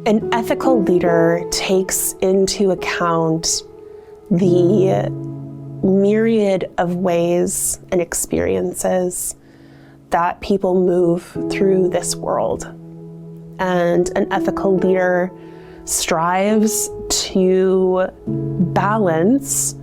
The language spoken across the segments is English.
An ethical leader takes into account the myriad of ways and experiences that people move through this world. And an ethical leader strives to balance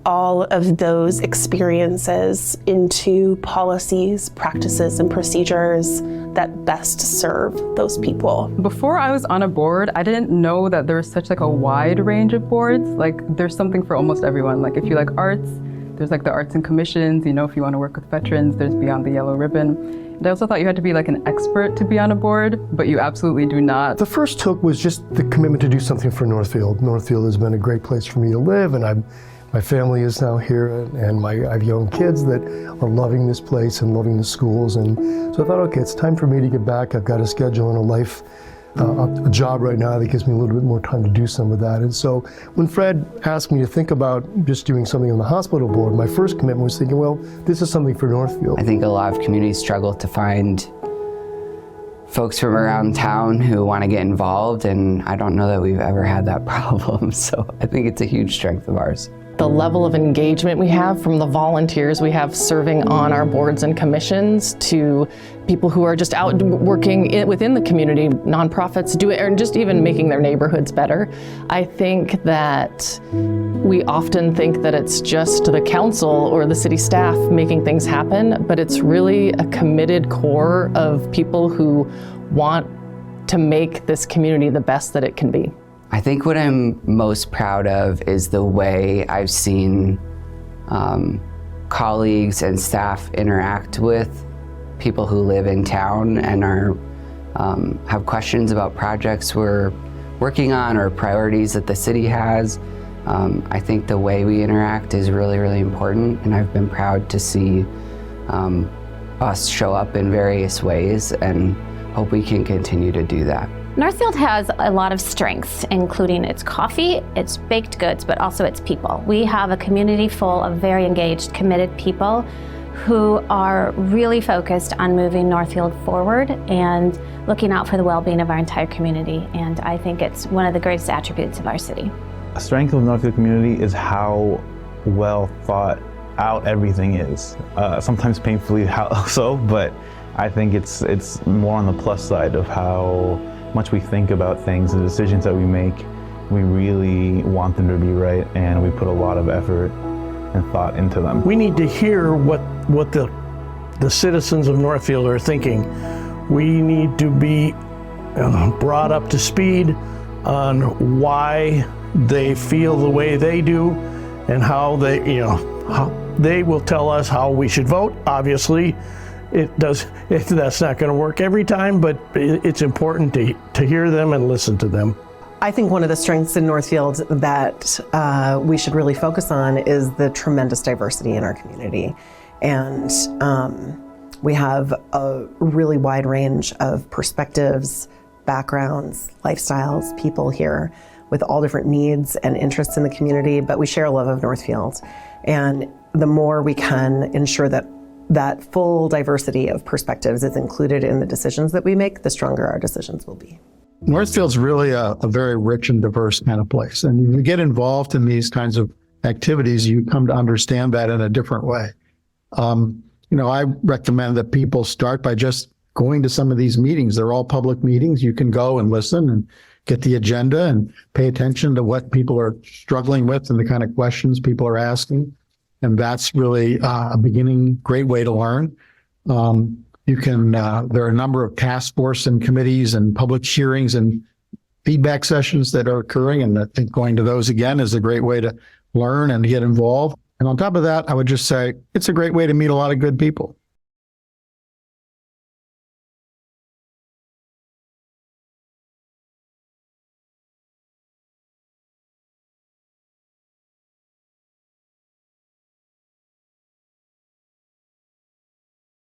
all of those experiences into policies, practices, and procedures that best serve those people. Before I was on a board, I didn't know that there was such like a wide range of boards. Like there's something for almost everyone. Like if you like arts, there's like the arts and commissions, if you want to work with veterans, there's Beyond the Yellow Ribbon. And I also thought you had to be like an expert to be on a board, but you absolutely do not. The first hook was just the commitment to do something for Northfield. Northfield has been a great place for me to live, and my family is now here, and I have young kids that are loving this place and loving the schools. And so I thought, okay, it's time for me to get back. I've got a schedule and a life, a job right now that gives me a little bit more time to do some of that. And so when Fred asked me to think about just doing something on the hospital board, my first commitment was thinking, well, this is something for Northfield. I think a lot of communities struggle to find folks from around town who want to get involved, and I don't know that we've ever had that problem. So I think it's a huge strength of ours. The level of engagement we have from the volunteers we have serving on our boards and commissions to people who are just out working within the community, nonprofits and just even making their neighborhoods better. I think that we often think that it's just the council or the city staff making things happen, but it's really a committed core of people who want to make this community the best that it can be. I think what I'm most proud of is the way I've seen colleagues and staff interact with people who live in town and have questions about projects we're working on or priorities that the city has. I think the way we interact is really, really important, and I've been proud to see us show up in various ways and hope we can continue to do that. Northfield has a lot of strengths, including its coffee, its baked goods, but also its people. We have a community full of very engaged, committed people who are really focused on moving Northfield forward and looking out for the well-being of our entire community. And I think it's one of the greatest attributes of our city. A strength of the Northfield community is how well thought out everything is. Sometimes painfully how so, but I think it's more on the plus side of how much we think about things, the decisions that we make. We really want them to be right, and we put a lot of effort and thought into them. We need to hear what the citizens of Northfield are thinking. We need to be brought up to speed on why they feel the way they do, and how they will tell us how we should vote. Obviously, that's not going to work every time, but it's important to hear them and listen to them. I think one of the strengths in Northfield that we should really focus on is the tremendous diversity in our community. And we have a really wide range of perspectives, backgrounds, lifestyles, people here with all different needs and interests in the community, but we share a love of Northfield. And the more we can ensure that full diversity of perspectives is included in the decisions that we make, the stronger our decisions will be. Northfield's really a very rich and diverse kind of place. And when you get involved in these kinds of activities, you come to understand that in a different way. I recommend that people start by just going to some of these meetings. They're all public meetings. You can go and listen and get the agenda and pay attention to what people are struggling with and the kind of questions people are asking. And that's really a great way to learn. There are a number of task force and committees and public hearings and feedback sessions that are occurring. And I think going to those again is a great way to learn and get involved. And on top of that, I would just say it's a great way to meet a lot of good people.